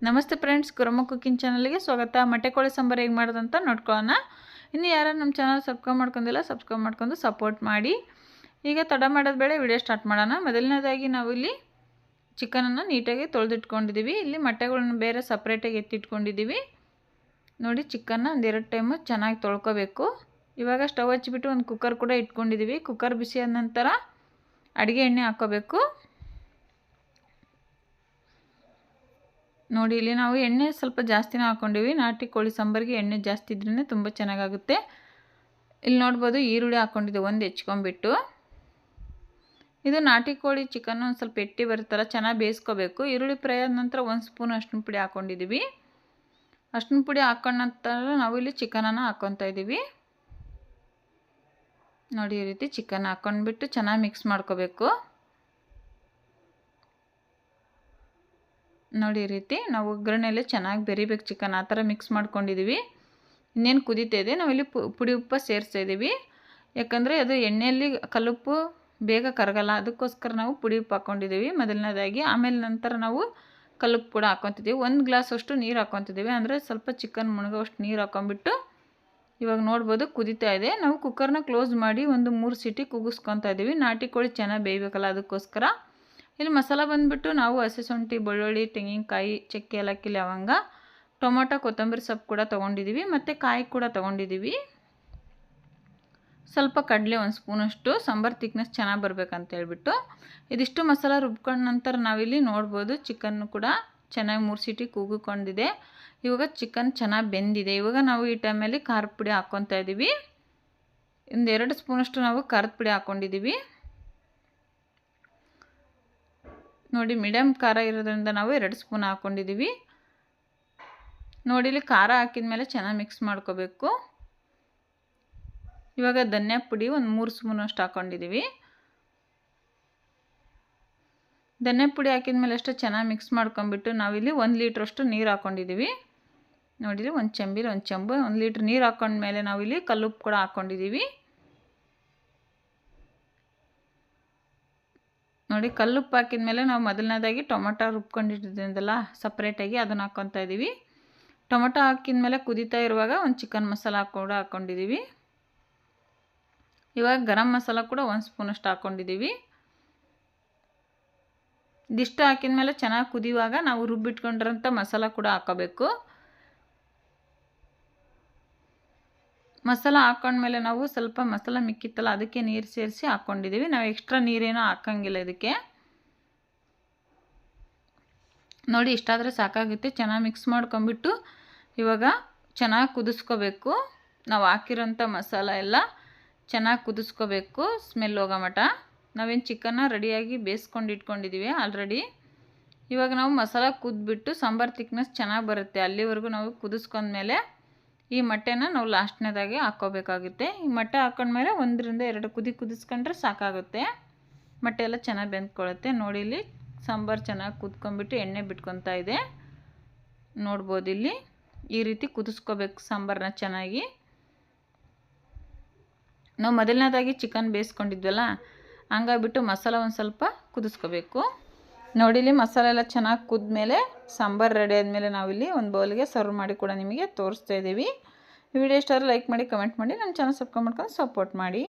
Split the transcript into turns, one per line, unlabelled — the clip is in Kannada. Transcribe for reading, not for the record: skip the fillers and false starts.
ನಮಸ್ತೆ ಫ್ರೆಂಡ್ಸ್, ಗುರಮ್ಮ ಕುಕಿಂಗ್ ಚಾನಲ್ಗೆ ಸ್ವಾಗತ. ಮೊಟ್ಟೆ ಕೋಳಿ ಸಾಂಬಾರು ಹೇಗೆ ಮಾಡೋದಂತ ನೋಡ್ಕೊಳ್ಳೋಣ. ಇನ್ನು ಯಾರು ನಮ್ಮ ಚಾನಲ್ ಸಬ್ಸ್ಕ್ರೈಬ್ ಮಾಡ್ಕೊಂಡಿಲ್ಲ, ಸಬ್ಸ್ಕ್ರೈಬ್ ಮಾಡ್ಕೊಂಡು ಸಪೋರ್ಟ್ ಮಾಡಿ. ಈಗ ತಡ ಮಾಡೋದು ಬೇಡ, ವಿಡಿಯೋ ಸ್ಟಾರ್ಟ್ ಮಾಡೋಣ. ಮೊದಲನೇದಾಗಿ ನಾವು ಇಲ್ಲಿ ಚಿಕನನ್ನು ನೀಟಾಗಿ ತೊಳೆದಿಟ್ಕೊಂಡಿದ್ದೀವಿ. ಇಲ್ಲಿ ಮೊಟ್ಟೆಗಳನ್ನು ಬೇರೆ ಸಪ್ರೇಟಾಗಿ ಎತ್ತಿಟ್ಕೊಂಡಿದ್ದೀವಿ. ನೋಡಿ, ಚಿಕನ್ನ ಒಂದೆರಡು ಟೈಮು ಚೆನ್ನಾಗಿ ತೊಳ್ಕೊಬೇಕು. ಇವಾಗ ಸ್ಟವ್ ಹಚ್ಚಿಬಿಟ್ಟು ಒಂದು ಕುಕ್ಕರ್ ಕೂಡ ಇಟ್ಕೊಂಡಿದ್ದೀವಿ. ಕುಕ್ಕರ್ ಬಿಸಿ ಆದ ನಂತರ ಅಡುಗೆ ಎಣ್ಣೆ ಹಾಕ್ಕೋಬೇಕು. ನೋಡಿ, ಇಲ್ಲಿ ನಾವು ಎಣ್ಣೆ ಸ್ವಲ್ಪ ಜಾಸ್ತಿನೇ ಹಾಕ್ಕೊಂಡಿವಿ. ನಾಟಿ ಕೋಳಿ ಸಾಂಬಾರಿಗೆ ಎಣ್ಣೆ ಜಾಸ್ತಿ ಇದ್ರೇ ತುಂಬ ಚೆನ್ನಾಗಾಗುತ್ತೆ. ಇಲ್ಲಿ ನೋಡ್ಬೋದು, ಈರುಳ್ಳಿ ಹಾಕ್ಕೊಂಡಿದ್ದೆ ಒಂದು ಹೆಚ್ಕೊಂಬಿಟ್ಟು. ಇದು ನಾಟಿ ಕೋಳಿ ಚಿಕನ್ ಒಂದು ಸ್ವಲ್ಪ ಎಟ್ಟಿ ಬರುತ್ತಲ್ಲ, ಚೆನ್ನಾಗಿ ಬೇಯಿಸ್ಕೋಬೇಕು. ಈರುಳ್ಳಿ ಫ್ರೈ ಆದ ನಂತರ 1 ಸ್ಪೂನ್ ಅರಿಶಿನ ಪುಡಿ ಹಾಕ್ಕೊಂಡಿದ್ದೀವಿ. ಅರಿಶಿನ ಪುಡಿ ಹಾಕ್ಕೊಂಡ ನಂತರ ನಾವು ಇಲ್ಲಿ ಚಿಕನನ್ನು ಹಾಕ್ಕೊತಾ ಇದ್ದೀವಿ. ನೋಡಿ, ಈ ರೀತಿ ಚಿಕನ್ ಹಾಕ್ಕೊಂಡ್ಬಿಟ್ಟು ಚೆನ್ನಾಗಿ ಮಿಕ್ಸ್ ಮಾಡ್ಕೋಬೇಕು. ನೋಡಿ, ಈ ರೀತಿ ನಾವು ಒಗ್ಗರಣೆಯಲ್ಲಿ ಚೆನ್ನಾಗಿ ಬೆರಿಬೇಕು ಚಿಕನ್, ಆ ಥರ ಮಿಕ್ಸ್ ಮಾಡ್ಕೊಂಡಿದ್ದೀವಿ. ಇನ್ನೇನು ಕುದೀತಾ ಇದೆ, ನಾವಿಲ್ಲಿ ಪುಡಿ ಉಪ್ಪು ಸೇರಿಸ್ತಾ ಇದ್ದೀವಿ. ಯಾಕಂದರೆ ಅದು ಎಣ್ಣೆಯಲ್ಲಿ ಕಲ್ಲುಪ್ಪು ಬೇಗ ಕರಗಲ್ಲ, ಅದಕ್ಕೋಸ್ಕರ ನಾವು ಪುಡಿ ಉಪ್ಪು ಹಾಕ್ಕೊಂಡಿದ್ದೀವಿ ಮೊದಲನೇದಾಗಿ. ಆಮೇಲೆ ನಂತರ ನಾವು ಕಲ್ಲುಪ್ಪು ಕೂಡ ಹಾಕ್ಕೊತಿದ್ದೀವಿ. 1 ಗ್ಲಾಸ್ ಅಷ್ಟು ನೀರು ಹಾಕ್ಕೊತಿದ್ದೀವಿ, ಅಂದರೆ ಸ್ವಲ್ಪ ಚಿಕನ್ ಮುಳುಗೋಷ್ಟು ನೀರು ಹಾಕ್ಕೊಂಬಿಟ್ಟು ಇವಾಗ ನೋಡ್ಬೋದು ಕುದೀತಾ ಇದೆ. ನಾವು ಕುಕ್ಕರ್ನ ಕ್ಲೋಸ್ ಮಾಡಿ ಒಂದು 3 ಸೀಟಿ ಕೂಗಿಸ್ಕೊತಾ ಇದ್ದೀವಿ. ನಾಟಿ ಕೋಳಿ ಚೆನ್ನಾಗಿ ಬೇಯಬೇಕಲ್ಲ, ಅದಕ್ಕೋಸ್ಕರ. ಇಲ್ಲಿ ಮಸಾಲ ಬಂದುಬಿಟ್ಟು ನಾವು ಹಸಿ ಶುಂಠಿ, ಬೆಳ್ಳುಳ್ಳಿ, ತೆಂಗಿನಕಾಯಿ, ಚಕ್ಕೆ, ಏಲಕ್ಕಿ, ಲವಂಗ, ಟೊಮೊಟೊ, ಕೊತ್ತಂಬರಿ ಸೊಪ್ಪು ಕೂಡ ತೊಗೊಂಡಿದ್ದೀವಿ, ಮತ್ತು ಕಾಯಿ ಕೂಡ ತೊಗೊಂಡಿದ್ದೀವಿ. ಸ್ವಲ್ಪ ಕಡಲೆ 1 ಸ್ಪೂನಷ್ಟು, ಸಾಂಬಾರು ತಿಕ್ನೆಸ್ ಚೆನ್ನಾಗಿ ಬರಬೇಕಂತ ಹೇಳ್ಬಿಟ್ಟು ಇದಿಷ್ಟು ಮಸಾಲ ರುಬ್ಕೊಂಡ ನಂತರ ನಾವಿಲ್ಲಿ ನೋಡ್ಬೋದು ಚಿಕನ್ನು ಕೂಡ ಚೆನ್ನಾಗಿ 3 ಸೀಟಿ ಕೂಗಿಕೊಂಡಿದೆ. ಇವಾಗ ಚಿಕನ್ ಚೆನ್ನಾಗಿ ಬೆಂದಿದೆ. ಇವಾಗ ನಾವು ಈ ಟೈಮಲ್ಲಿ ಖಾರದ ಪುಡಿ ಹಾಕ್ಕೊತಾ ಇದ್ದೀವಿ. 2 ಸ್ಪೂನಷ್ಟು ನಾವು ಖಾರದ ಪುಡಿ ಹಾಕ್ಕೊಂಡಿದ್ದೀವಿ. ನೋಡಿ, ಮೀಡಿಯಮ್ ಖಾರ ಇರೋದ್ರಿಂದ ನಾವು 2 ಸ್ಪೂನ್ ಹಾಕ್ಕೊಂಡಿದ್ದೀವಿ. ನೋಡಿ, ಇಲ್ಲಿ ಖಾರ ಹಾಕಿದ ಮೇಲೆ ಚೆನ್ನಾಗಿ ಮಿಕ್ಸ್ ಮಾಡ್ಕೋಬೇಕು. ಇವಾಗ ಧನಿಯಾ ಪುಡಿ 3 ಸ್ಪೂನಷ್ಟು ಹಾಕ್ಕೊಂಡಿದ್ದೀವಿ. ಧನಿಯಾ ಪುಡಿ ಹಾಕಿದ ಮೇಲೆ ಅಷ್ಟೇ ಚೆನ್ನಾಗಿ ಮಿಕ್ಸ್ ಮಾಡ್ಕೊಂಬಿಟ್ಟು ನಾವಿಲ್ಲಿ 1 ಲೀಟ್ರಷ್ಟು ನೀರು ಹಾಕ್ಕೊಂಡಿದ್ದೀವಿ. ನೋಡಿರಿ, ಒಂದು ಚೆಂಬಿಲಿ 1 ಚೆಂಬು 1 ಲೀಟ್ರ್ ನೀರು ಹಾಕ್ಕೊಂಡ್ಮೇಲೆ ನಾವಿಲ್ಲಿ ಕಲ್ಲುಪ್ಪು ಕೂಡ ಹಾಕ್ಕೊಂಡಿದ್ದೀವಿ. ನೋಡಿ, ಕಲ್ಲುಪ್ಪು ಹಾಕಿದ ಮೇಲೆ ನಾವು ಮೊದಲನೇದಾಗಿ ಟೊಮೊಟೊ ರುಬ್ಕೊಂಡಿಟ್ಟಿದ್ದಲ್ಲ ಸಪ್ರೇಟಾಗಿ, ಅದನ್ನು ಹಾಕ್ಕೊತಾ ಇದ್ದೀವಿ. ಟೊಮೊಟೊ ಹಾಕಿದ ಮೇಲೆ ಕುದೀತಾ ಇರುವಾಗ ಒಂದು ಚಿಕನ್ ಮಸಾಲ ಕೂಡ ಹಾಕ್ಕೊಂಡಿದ್ದೀವಿ. ಇವಾಗ ಗರಂ ಮಸಾಲ ಕೂಡ 1 ಸ್ಪೂನಷ್ಟು ಹಾಕ್ಕೊಂಡಿದ್ದೀವಿ. ಇದಿಷ್ಟು ಹಾಕಿದ ಮೇಲೆ ಚೆನ್ನಾಗಿ ಕುದಿಯುವಾಗ ನಾವು ರುಬ್ಬಿಟ್ಕೊಂಡಿರೋಂಥ ಮಸಾಲ ಕೂಡ ಹಾಕ್ಕೋಬೇಕು. ಮಸಾಲ ಹಾಕ್ಕೊಂಡ್ಮೇಲೆ ನಾವು ಸ್ವಲ್ಪ ಮಸಾಲ ಮಿಕ್ಕಿತ್ತಲ್ಲ, ಅದಕ್ಕೆ ನೀರು ಸೇರಿಸಿ ಹಾಕ್ಕೊಂಡಿದ್ದೀವಿ. ನಾವು ಎಕ್ಸ್ಟ್ರಾ ನೀರೇನೋ ಹಾಕೋಂಗಿಲ್ಲ ಇದಕ್ಕೆ. ನೋಡಿ, ಇಷ್ಟಾದರೆ ಸಾಕಾಗುತ್ತೆ. ಚೆನ್ನಾಗಿ ಮಿಕ್ಸ್ ಮಾಡ್ಕೊಂಬಿಟ್ಟು ಇವಾಗ ಚೆನ್ನಾಗಿ ಕುದಿಸ್ಕೋಬೇಕು. ನಾವು ಹಾಕಿರೋಂಥ ಮಸಾಲ ಎಲ್ಲ ಚೆನ್ನಾಗಿ ಕುದಿಸ್ಕೋಬೇಕು, ಸ್ಮೆಲ್ ಹೋಗೋ ಮಟ. ನಾವೇನು ಚಿಕನ್ನ ರೆಡಿಯಾಗಿ ಬೇಯಿಸ್ಕೊಂಡು ಇಟ್ಕೊಂಡಿದ್ದೀವಿ ಆಲ್ರೆಡಿ. ಇವಾಗ ನಾವು ಮಸಾಲ ಕುದ್ಬಿಟ್ಟು ಸಾಂಬಾರು ತಿಕ್ನೆಸ್ ಚೆನ್ನಾಗಿ ಬರುತ್ತೆ, ಅಲ್ಲಿವರೆಗೂ ನಾವು ಕುದಿಸ್ಕೊಂಡ್ಮೇಲೆ ಈ ಮೊಟ್ಟೆನ ನಾವು ಲಾಸ್ಟ್ನೇದಾಗೆ ಹಾಕ್ಕೋಬೇಕಾಗುತ್ತೆ. ಈ ಮೊಟ್ಟೆ ಹಾಕ್ಕೊಂಡ್ಮೇಲೆ 1 ರಿಂದ 2 ಕುದಿಸ್ಕೊಂಡ್ರೆ ಸಾಕಾಗುತ್ತೆ. ಮೊಟ್ಟೆ ಎಲ್ಲ ಚೆನ್ನಾಗಿ ಬೆಂದ್ಕೊಳ್ಳುತ್ತೆ. ನೋಡಿ, ಇಲ್ಲಿ ಸಾಂಬಾರು ಚೆನ್ನಾಗಿ ಕುದ್ಕೊಂಡ್ಬಿಟ್ಟು ಎಣ್ಣೆ ಬಿಟ್ಕೊತಾ ಇದೆ. ನೋಡ್ಬೋದು, ಇಲ್ಲಿ ಈ ರೀತಿ ಕುದಿಸ್ಕೋಬೇಕು ಸಾಂಬಾರನ್ನ ಚೆನ್ನಾಗಿ. ನಾವು ಮೊದಲನೇದಾಗಿ ಚಿಕನ್ ಬೇಯಿಸ್ಕೊಂಡಿದ್ವಲ್ಲ, ಹಂಗಾಗ್ಬಿಟ್ಟು ಮಸಾಲ ಒಂದು ಸ್ವಲ್ಪ ಕುದಿಸ್ಕೋಬೇಕು. ನೋಡಿ, ಇಲ್ಲಿ ಮಸಾಲೆ ಎಲ್ಲ ಚೆನ್ನಾಗಿ ಕುದ್ಮೇಲೆ ಸಾಂಬಾರು ರೆಡಿ ಆದಮೇಲೆ ನಾವಿಲ್ಲಿ ಒಂದು ಬೌಲ್ಗೆ ಸರ್ವ್ ಮಾಡಿ ಕೂಡ ನಿಮಗೆ ತೋರಿಸ್ತಾ ಇದ್ದೀವಿ. ಈ ವಿಡಿಯೋ ಇಷ್ಟ ಆದರೆ ಲೈಕ್ ಮಾಡಿ, ಕಮೆಂಟ್ ಮಾಡಿ, ನನ್ನ ಚಾನಲ್ ಸಬ್ಸ್ಕ್ರೈಬ್ ಮಾಡ್ಕೊಂಡು ಸಪೋರ್ಟ್ ಮಾಡಿ.